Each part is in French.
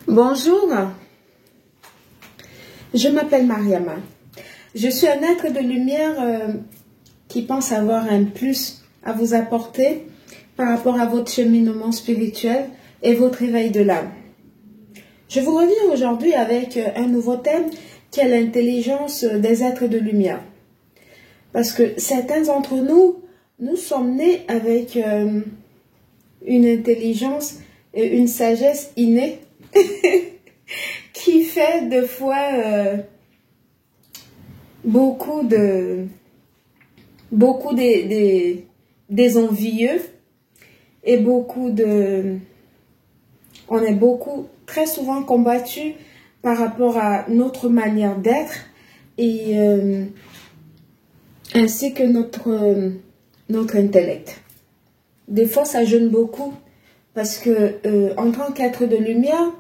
Bonjour, je m'appelle Mariama. Je suis un être de lumière qui pense avoir un plus à vous apporter par rapport à votre cheminement spirituel et votre éveil de l'âme. Je vous reviens aujourd'hui avec un nouveau thème qui est l'intelligence des êtres de lumière. Parce que certains d'entre nous, nous sommes nés avec une intelligence et une sagesse innée qui fait de fois beaucoup des envieux et on est très souvent combattu par rapport à notre manière d'être et ainsi que notre intellect. Des fois, ça gêne beaucoup parce que en tant qu'être de lumière,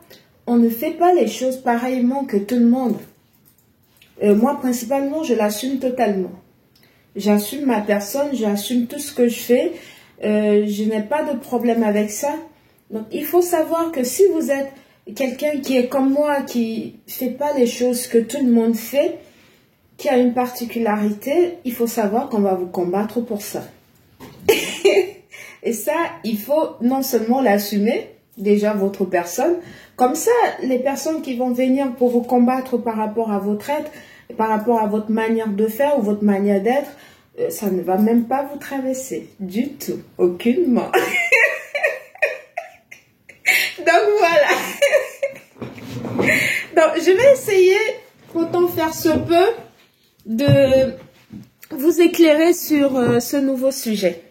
on ne fait pas les choses pareillement que tout le monde. Moi, principalement, je l'assume totalement. J'assume ma personne, j'assume tout ce que je fais. Je n'ai pas de problème avec ça. Donc, il faut savoir que si vous êtes quelqu'un qui est comme moi, qui ne fait pas les choses que tout le monde fait, qui a une particularité, il faut savoir qu'on va vous combattre pour ça. Et ça, il faut non seulement l'assumer, déjà votre personne, comme ça, les personnes qui vont venir pour vous combattre par rapport à votre être, par rapport à votre manière de faire ou votre manière d'être, ça ne va même pas vous traverser, du tout, aucunement. Donc voilà. Donc je vais essayer, autant faire ce peu, de vous éclairer sur ce nouveau sujet,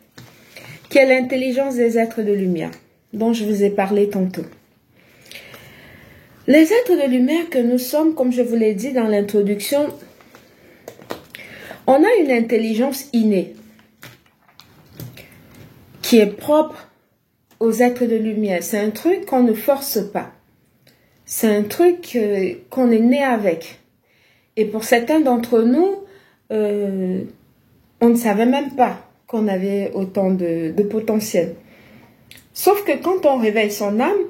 qui est l'intelligence des êtres de lumière, dont je vous ai parlé tantôt. Les êtres de lumière que nous sommes, comme je vous l'ai dit dans l'introduction, on a une intelligence innée qui est propre aux êtres de lumière. C'est un truc qu'on ne force pas. C'est un truc qu'on est né avec. Et pour certains d'entre nous, on ne savait même pas qu'on avait autant de potentiel. Sauf que quand on réveille son âme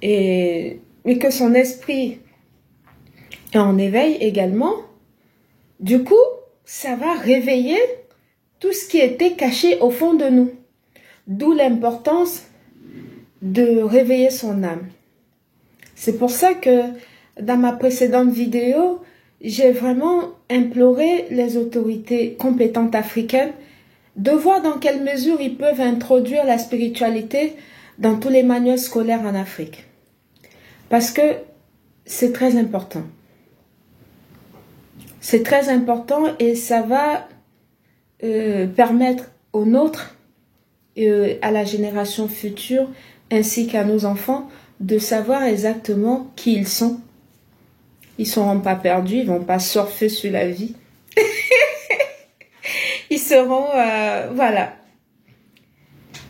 et que son esprit est en éveil également, du coup, ça va réveiller tout ce qui était caché au fond de nous. D'où l'importance de réveiller son âme. C'est pour ça que dans ma précédente vidéo, j'ai vraiment imploré les autorités compétentes africaines de voir dans quelle mesure ils peuvent introduire la spiritualité dans tous les manuels scolaires en Afrique. Parce que c'est très important. C'est très important et ça va permettre aux nôtres, à la génération future, ainsi qu'à nos enfants, de savoir exactement qui ils sont. Ils ne seront pas perdus, ils ne vont pas surfer sur la vie. Ils seront, voilà.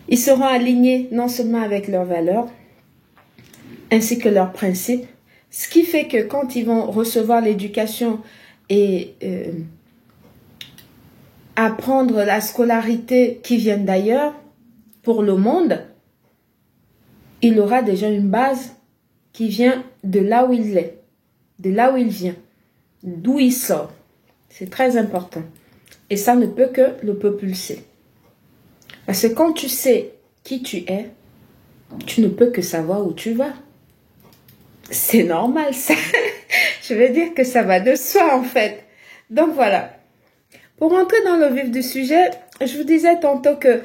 Ils seront alignés non seulement avec leurs valeurs, ainsi que leurs principes. Ce qui fait que quand ils vont recevoir l'éducation et apprendre la scolarité qui vient d'ailleurs pour le monde, il aura déjà une base qui vient de là où il est, de là où il vient, d'où il sort. C'est très important. Et ça ne peut que le propulser. Parce que quand tu sais qui tu es, tu ne peux que savoir où tu vas. C'est normal, ça. Je veux dire que ça va de soi, en fait. Donc, voilà. Pour entrer dans le vif du sujet, je vous disais tantôt que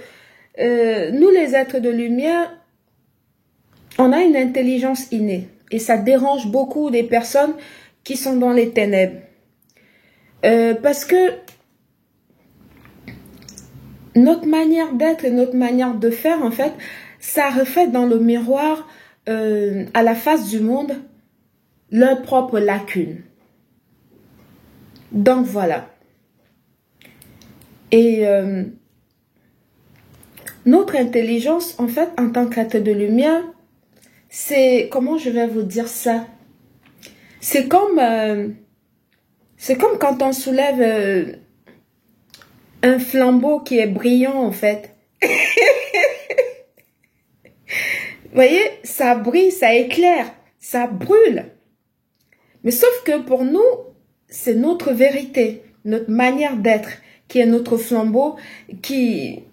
nous, les êtres de lumière, on a une intelligence innée. Et ça dérange beaucoup des personnes qui sont dans les ténèbres. Parce que notre manière d'être et notre manière de faire, en fait, ça reflète dans le miroir, à la face du monde, leurs propres lacunes. Donc, voilà. Et notre intelligence, en fait, en tant qu'être de lumière, c'est, comment je vais vous dire ça? C'est comme quand on soulève un flambeau qui est brillant, en fait. Vous voyez, ça brille, ça éclaire. ça brûle. Mais sauf que pour nous, c'est notre vérité, notre manière d'être, qui est notre flambeau, qui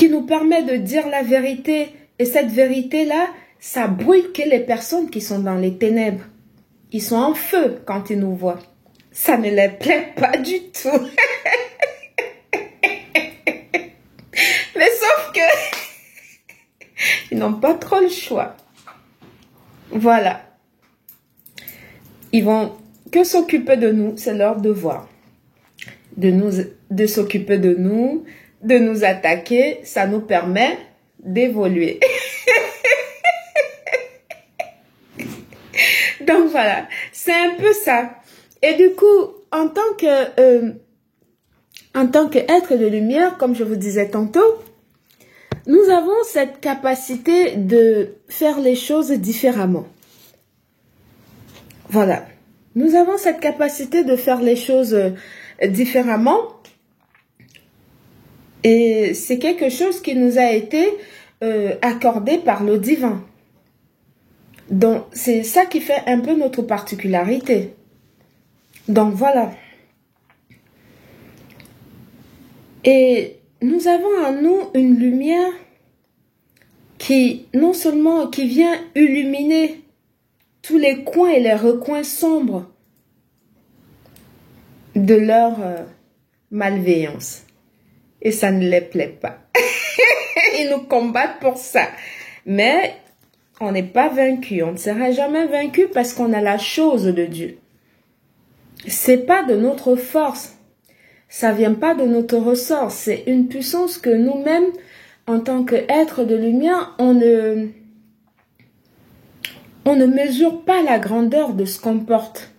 nous permet de dire la vérité. Et cette vérité-là, ça brûle que les personnes qui sont dans les ténèbres. Ils sont en feu quand ils nous voient. Ça ne les plaît pas du tout. Mais sauf que ils n'ont pas trop le choix. Voilà. Ils vont que s'occuper de nous, c'est leur devoir. De s'occuper de nous attaquer, ça nous permet d'évoluer. Donc voilà, c'est un peu ça. Et du coup, en tant qu'être de lumière, comme je vous disais tantôt, nous avons cette capacité de faire les choses différemment. Voilà. Nous avons cette capacité de faire les choses différemment. Et c'est quelque chose qui nous a été accordé par le divin. Donc, c'est ça qui fait un peu notre particularité. Donc, voilà. Et nous avons en nous une lumière qui, non seulement qui vient illuminer tous les coins et les recoins sombres de leur malveillance. Et ça ne les plaît pas. Ils nous combattent pour ça. Mais on n'est pas vaincu. On ne sera jamais vaincu parce qu'on a la chose de Dieu. C'est pas de notre force. Ça vient pas de notre ressort. C'est une puissance que nous-mêmes, en tant qu'êtres de lumière, on ne mesure pas la grandeur de ce qu'on porte.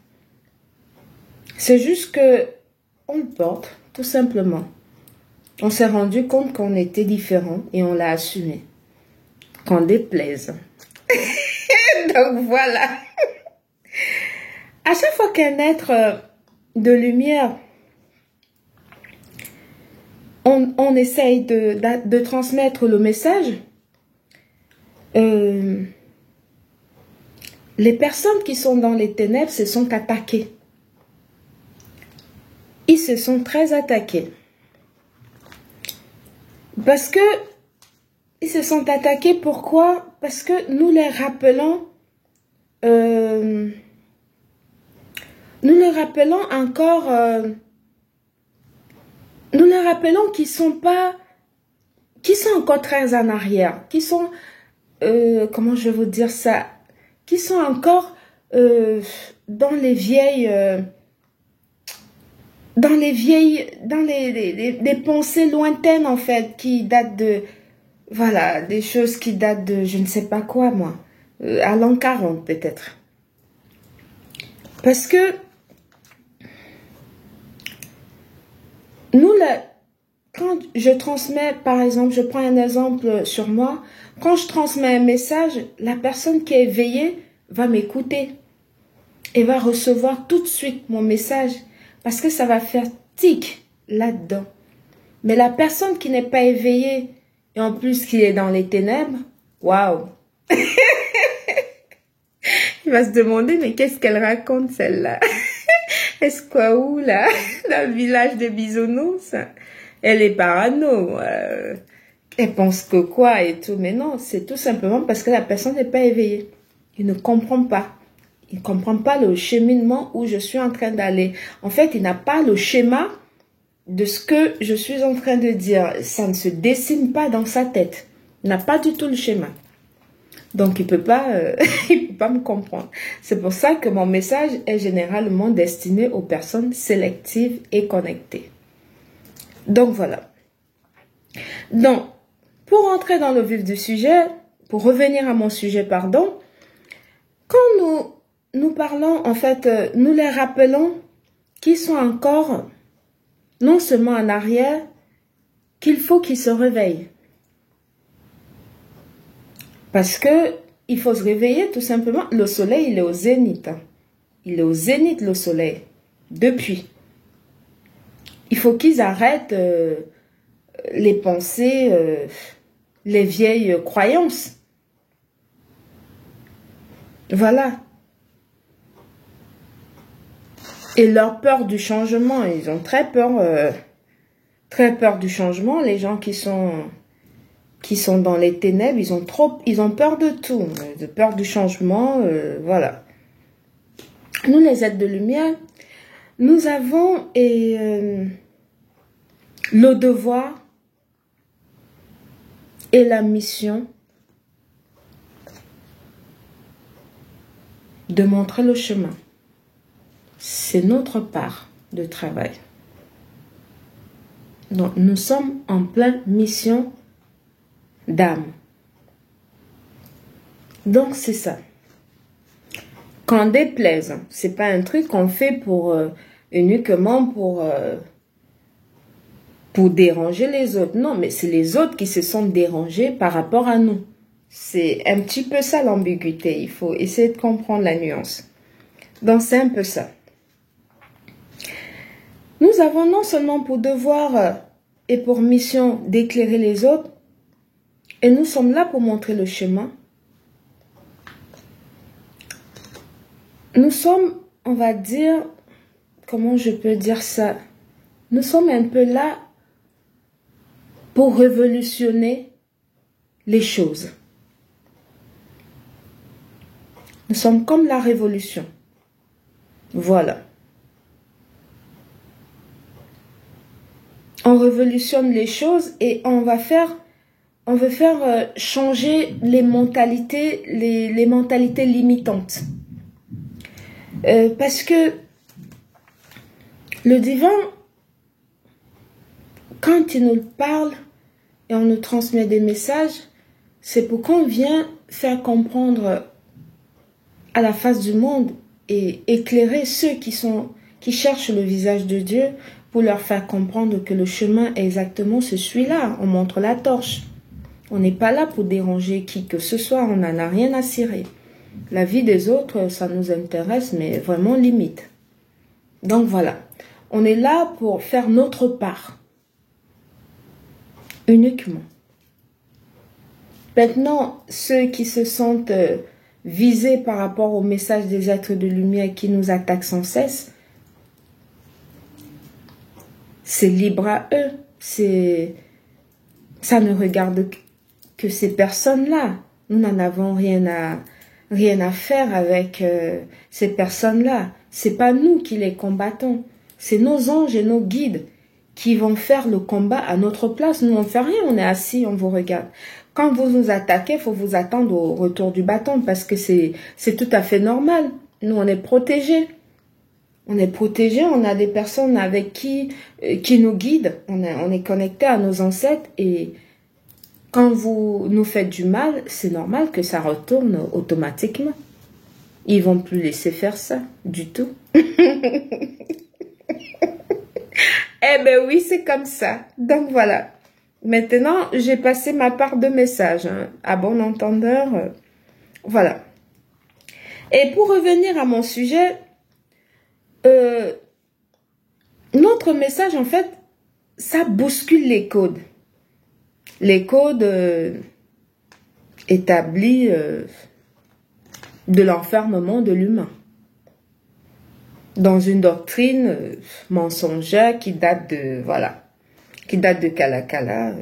C'est juste que on le porte, tout simplement. On s'est rendu compte qu'on était différent et on l'a assumé. Qu'on déplaise. Donc voilà. À chaque fois qu'un être de lumière, on essaye de transmettre le message, les personnes qui sont dans les ténèbres se sont attaquées. Ils se sont très attaqués. Parce que ils se sont attaqués, pourquoi? Parce que nous les rappelons encore, nous les rappelons qu'ils sont encore très en arrière, qui sont, comment je vais vous dire ça, qui sont encore dans les pensées lointaines en fait, qui datent de, voilà, des choses qui datent de je ne sais pas quoi moi, à l'an 40 peut-être. Parce que nous, quand je transmets, par exemple, je prends un exemple sur moi, quand je transmets un message, la personne qui est éveillée va m'écouter et va recevoir tout de suite mon message parce que ça va faire tic là-dedans. Mais la personne qui n'est pas éveillée et en plus qui est dans les ténèbres, waouh! Il va se demander, mais qu'est-ce qu'elle raconte celle-là? Est-ce quoi où là? Dans le village de Bisounours? Elle est parano. Elle pense que quoi et tout. Mais non, c'est tout simplement parce que la personne n'est pas éveillée. Il ne comprend pas. Il ne comprend pas le cheminement où je suis en train d'aller. En fait, il n'a pas le schéma de ce que je suis en train de dire. Ça ne se dessine pas dans sa tête. Il n'a pas du tout le schéma. Donc, il peut pas me comprendre. C'est pour ça que mon message est généralement destiné aux personnes sélectives et connectées. Donc, voilà. Donc, pour entrer dans le vif du sujet, pour revenir à mon sujet, pardon, quand nous parlons, en fait, nous les rappelons qu'ils sont encore non seulement en arrière, qu'il faut qu'ils se réveillent. Parce que il faut se réveiller tout simplement. Le soleil, il est au zénith. Il est au zénith, le soleil. Depuis. Il faut qu'ils arrêtent les pensées, les vieilles croyances. Voilà. Et leur peur du changement, ils ont très peur du changement. Les gens qui sont dans les ténèbres, ils ont peur de tout, de peur du changement, voilà. Nous, les êtres de lumière, nous avons le devoir et la mission de montrer le chemin. C'est notre part de travail. Donc, nous sommes en pleine mission d'âme. Donc, c'est ça. Qu'en déplaise, c'est pas un truc qu'on fait pour uniquement pour déranger les autres. Non, mais c'est les autres qui se sont dérangés par rapport à nous. C'est un petit peu ça l'ambiguïté. Il faut essayer de comprendre la nuance. Donc, c'est un peu ça. Nous avons non seulement pour devoir et pour mission d'éclairer les autres, et nous sommes là pour montrer le chemin. Nous sommes, on va dire, comment je peux dire ça? Nous sommes un peu là pour révolutionner les choses. Nous sommes comme la révolution. Voilà. On révolutionne les choses et on veut faire changer les mentalités, les mentalités limitantes. Parce que le divin, quand il nous parle et on nous transmet des messages, c'est pour qu'on vienne faire comprendre à la face du monde et éclairer ceux qui cherchent le visage de Dieu pour leur faire comprendre que le chemin est exactement celui-là. On montre la torche. On n'est pas là pour déranger qui que ce soit, on n'en a rien à cirer. La vie des autres, ça nous intéresse, mais vraiment limite. Donc voilà, on est là pour faire notre part. Uniquement. Maintenant, ceux qui se sentent visés par rapport au message des êtres de lumière qui nous attaquent sans cesse, c'est libre à eux. Ça ne regarde que ces personnes-là. Nous n'en avons rien à faire avec ces personnes-là. C'est pas nous qui les combattons. C'est nos anges et nos guides qui vont faire le combat à notre place. Nous, on ne fait rien, on est assis, on vous regarde. Quand vous nous attaquez, il faut vous attendre au retour du bâton parce que c'est tout à fait normal. Nous, on est protégés. On est protégés, on a des personnes avec qui nous guident. On est connecté à nos ancêtres et quand vous nous faites du mal, c'est normal que ça retourne automatiquement. Ils vont plus laisser faire ça du tout. Eh ben oui, c'est comme ça. Donc voilà. Maintenant, j'ai passé ma part de message. Hein. À bon entendeur, voilà. Et pour revenir à mon sujet, notre message, en fait, ça bouscule les codes. Les codes établis de l'enfermement de l'humain. Dans une doctrine mensongère qui date de, voilà, qui date de Kalakala,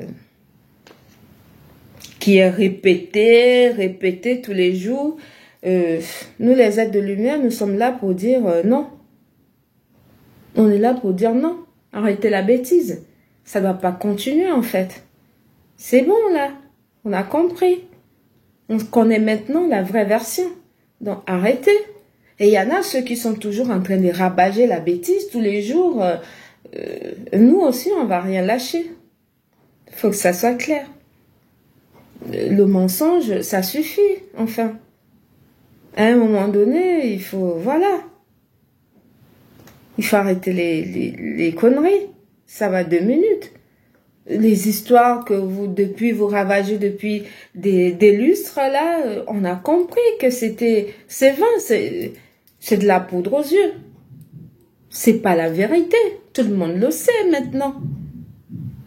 qui est répétée tous les jours. Nous, les êtres de lumière, nous sommes là pour dire non. On est là pour dire non. Arrêtez la bêtise. Ça ne doit pas continuer, en fait. C'est bon, là. On a compris. On connaît maintenant la vraie version. Donc, arrêtez. Et il y en a ceux qui sont toujours en train de rabager la bêtise tous les jours. Nous aussi, on va rien lâcher. Il faut que ça soit clair. Le mensonge, ça suffit, enfin. À un moment donné, il faut... Voilà. Il faut arrêter les conneries. Ça va 2 minutes. Les histoires que vous ravagez depuis des lustres, là, on a compris que c'est vain, c'est de la poudre aux yeux. C'est pas la vérité. Tout le monde le sait maintenant.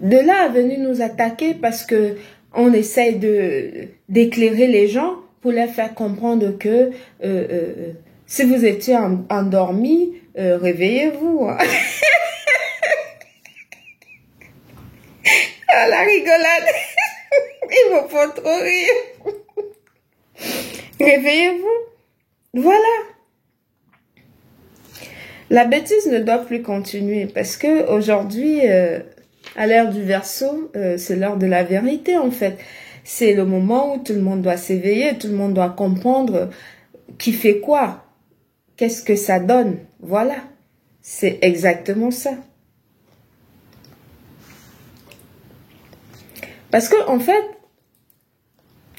De là à venir nous attaquer parce que on essaye d'éclairer les gens, pour leur faire comprendre que si vous étiez endormi, réveillez-vous. Hein. Ah, la rigolade. Il me faut trop rire. Réveillez-vous. Voilà. La bêtise ne doit plus continuer parce que aujourd'hui, à l'heure du Verseau, c'est l'heure de la vérité en fait. C'est le moment où tout le monde doit s'éveiller, tout le monde doit comprendre qui fait quoi, qu'est-ce que ça donne. Voilà, c'est exactement ça. Parce que en fait,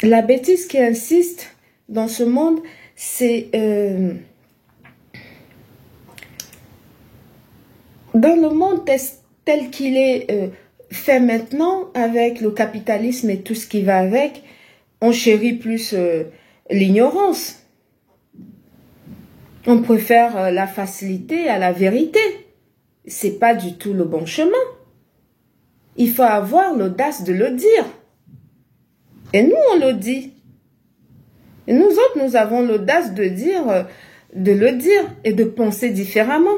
la bêtise qui insiste dans ce monde, c'est dans le monde tel qu'il est fait maintenant, avec le capitalisme et tout ce qui va avec, on chérit plus l'ignorance. On préfère la facilité à la vérité. C'est pas du tout le bon chemin. Il faut avoir l'audace de le dire. Et nous, on le dit. Et nous autres, nous avons l'audace de le dire et de penser différemment.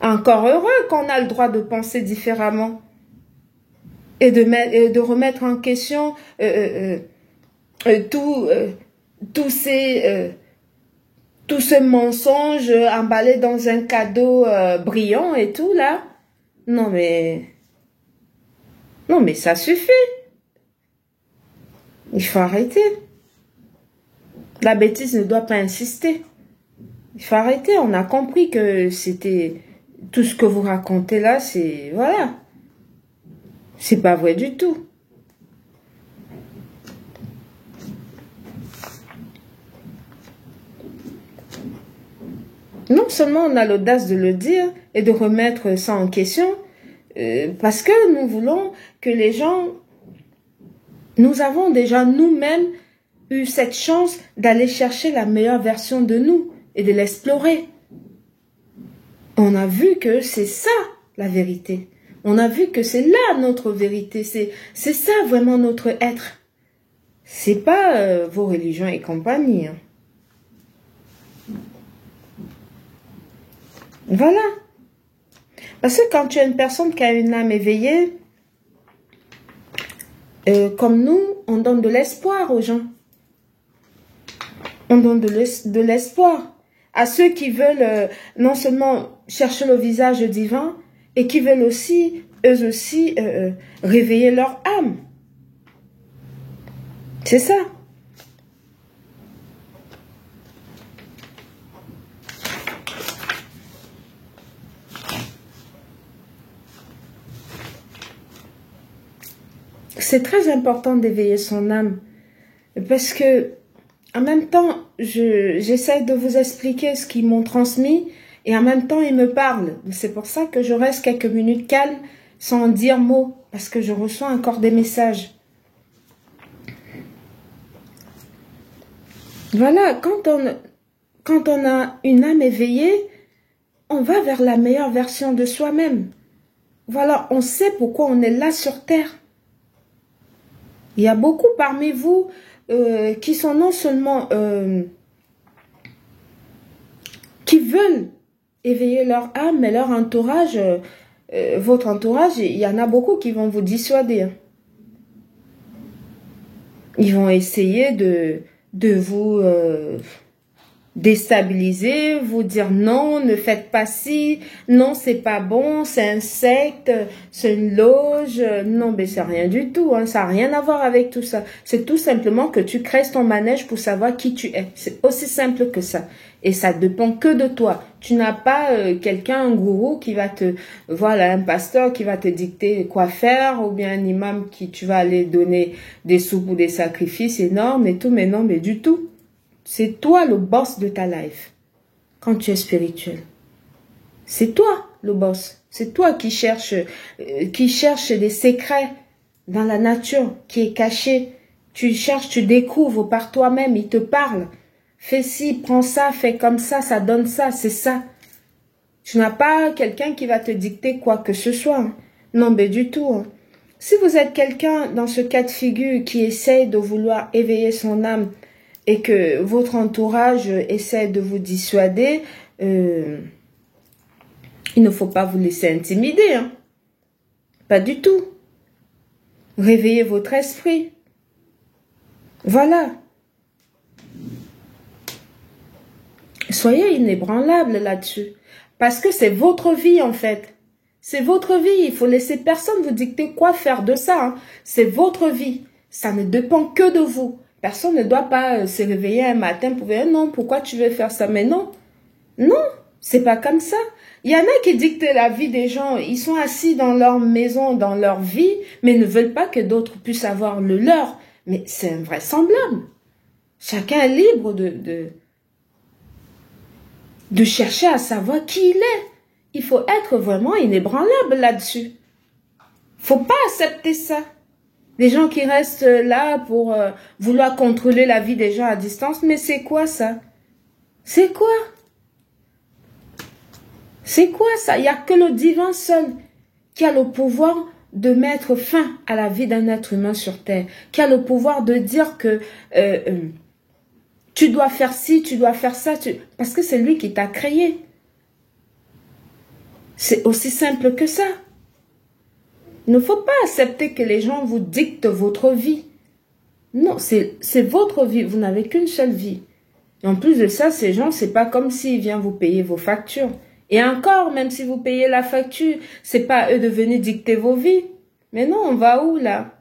Encore heureux qu'on a le droit de penser différemment et de remettre en question tout ce mensonge emballé dans un cadeau brillant et tout là. Non mais ça suffit. Il faut arrêter. La bêtise ne doit pas insister. Il faut arrêter. On a compris que c'était tout ce que vous racontez là, c'est voilà. C'est pas vrai du tout. Non seulement on a l'audace de le dire et de remettre ça en question, parce que nous voulons que les gens... Nous avons déjà nous-mêmes eu cette chance d'aller chercher la meilleure version de nous et de l'explorer. On a vu que c'est ça la vérité. On a vu que c'est là notre vérité. C'est ça vraiment notre être. C'est pas vos religions et compagnie. Hein. Voilà. Parce que quand tu es une personne qui a une âme éveillée, comme nous, on donne de l'espoir aux gens. On donne de l'espoir à ceux qui veulent non seulement chercher le visage divin, et qui veulent aussi, eux aussi, réveiller leur âme. C'est ça. C'est très important d'éveiller son âme. Parce que, en même temps, j'essaie de vous expliquer ce qu'ils m'ont transmis. Et en même temps, ils me parlent. C'est pour ça que je reste quelques minutes calme, sans dire mot. Parce que je reçois encore des messages. Voilà, quand on a une âme éveillée, on va vers la meilleure version de soi-même. Voilà, on sait pourquoi on est là sur Terre. Il y a beaucoup parmi vous qui sont non seulement... qui veulent éveiller leur âme, mais leur entourage, votre entourage, il y en a beaucoup qui vont vous dissuader. Ils vont essayer de vous déstabiliser, vous dire non, ne faites pas ci, non, c'est pas bon, c'est un secte, c'est une loge, non, mais c'est rien du tout, hein, ça n'a rien à voir avec tout ça. C'est tout simplement que tu crées ton manège pour savoir qui tu es. C'est aussi simple que ça. Et ça dépend que de toi. Tu n'as pas quelqu'un, un gourou qui va voilà, un pasteur qui va te dicter quoi faire, ou bien un imam qui tu vas aller donner des sous pour des sacrifices énormes et tout, mais non, mais du tout. C'est toi le boss de ta life quand tu es spirituel. C'est toi le boss. C'est toi qui cherche des secrets dans la nature qui est caché. Tu cherches, tu découvres par toi-même. Il te parle. Fais ci, prends ça, fais comme ça donne ça, c'est ça. Tu n'as pas quelqu'un qui va te dicter quoi que ce soit. Hein. Non, mais du tout. Hein. Si vous êtes quelqu'un dans ce cas de figure qui essaye de vouloir éveiller son âme et que votre entourage essaie de vous dissuader, il ne faut pas vous laisser intimider. Hein. Pas du tout. Réveillez votre esprit. Voilà. Soyez inébranlable là-dessus. Parce que c'est votre vie en fait. C'est votre vie. Il faut laisser personne vous dicter quoi faire de ça. Hein. C'est votre vie. Ça ne dépend que de vous. Personne ne doit pas se réveiller un matin pour dire non, pourquoi tu veux faire ça? Mais non. Non, c'est pas comme ça. Il y en a qui dictent la vie des gens. Ils sont assis dans leur maison, dans leur vie, mais ne veulent pas que d'autres puissent avoir le leur. Mais c'est invraisemblable. Chacun est libre de chercher à savoir qui il est. Il faut être vraiment inébranlable là-dessus. Faut pas accepter ça. Des gens qui restent là pour vouloir contrôler la vie des gens à distance. Mais c'est quoi ça? C'est quoi? C'est quoi ça? Il n'y a que le divin seul qui a le pouvoir de mettre fin à la vie d'un être humain sur terre. Qui a le pouvoir de dire que tu dois faire ci, tu dois faire ça. Parce que c'est lui qui t'a créé. C'est aussi simple que ça. Il ne faut pas accepter que les gens vous dictent votre vie. Non, c'est votre vie. Vous n'avez qu'une seule vie. Et en plus de ça, ces gens, c'est pas comme s'ils viennent vous payer vos factures. Et encore, même si vous payez la facture, c'est pas à eux de venir dicter vos vies. Mais non, on va où là?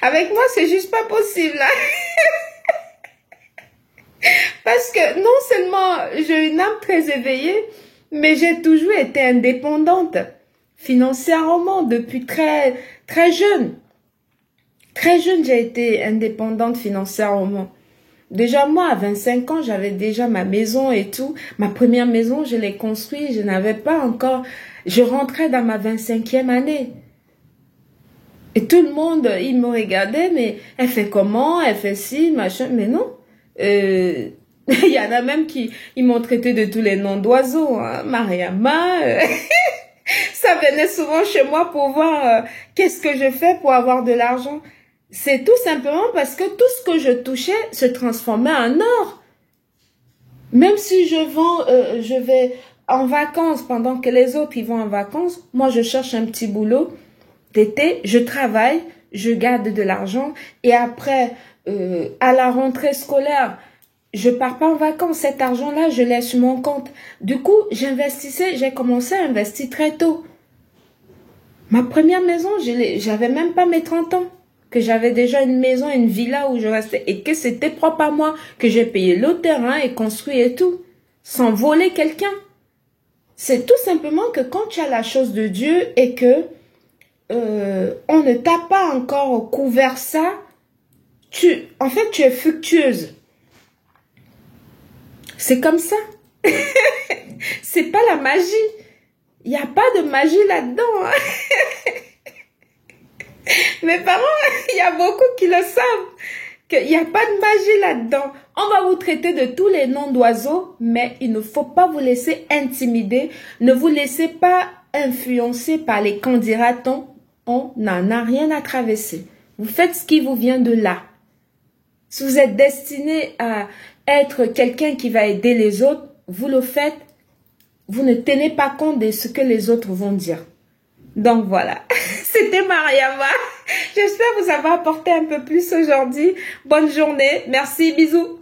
Avec moi, c'est juste pas possible là. Parce que non seulement j'ai une âme très éveillée, mais j'ai toujours été indépendante financièrement depuis très jeune. Très jeune, j'ai été indépendante financièrement. Déjà moi, à 25 ans, j'avais déjà ma maison et tout. Ma première maison, je l'ai construite, je n'avais pas encore... Je rentrais dans ma 25e année. Et tout le monde, il me regardait, mais elle fait comment? Elle fait ci, machin. Mais non. Il y en a même qui ils m'ont traité de tous les noms d'oiseaux. Hein. Mariama. Ça venait souvent chez moi pour voir qu'est-ce que je fais pour avoir de l'argent. C'est tout simplement parce que tout ce que je touchais se transformait en or. Même si je vais en vacances pendant que les autres ils vont en vacances, moi je cherche un petit boulot d'été, je travaille, je garde de l'argent et après à la rentrée scolaire, je pars pas en vacances, cet argent-là je l'ai sur mon compte. Du coup, j'ai commencé à investir très tôt. Ma première maison, j'avais même pas mes 30 ans. Que j'avais déjà une maison, une villa où je restais et que c'était propre à moi, que j'ai payé le terrain et construit et tout, sans voler quelqu'un. C'est tout simplement que quand tu as la chose de Dieu et que on ne t'a pas encore couvert ça, en fait, tu es fructueuse. C'est comme ça. C'est pas la magie. Il n'y a pas de magie là-dedans. Hein. Mes parents, il y a beaucoup qui le savent, qu'il n'y a pas de magie là-dedans. On va vous traiter de tous les noms d'oiseaux, mais il ne faut pas vous laisser intimider. Ne vous laissez pas influencer par les qu'en dira-t-on. On n'en a rien à traverser. Vous faites ce qui vous vient de là. Si vous êtes destiné à être quelqu'un qui va aider les autres, vous le faites. Vous ne tenez pas compte de ce que les autres vont dire. Donc voilà, c'était Mariama. J'espère vous avoir apporté un peu plus aujourd'hui. Bonne journée, merci, bisous.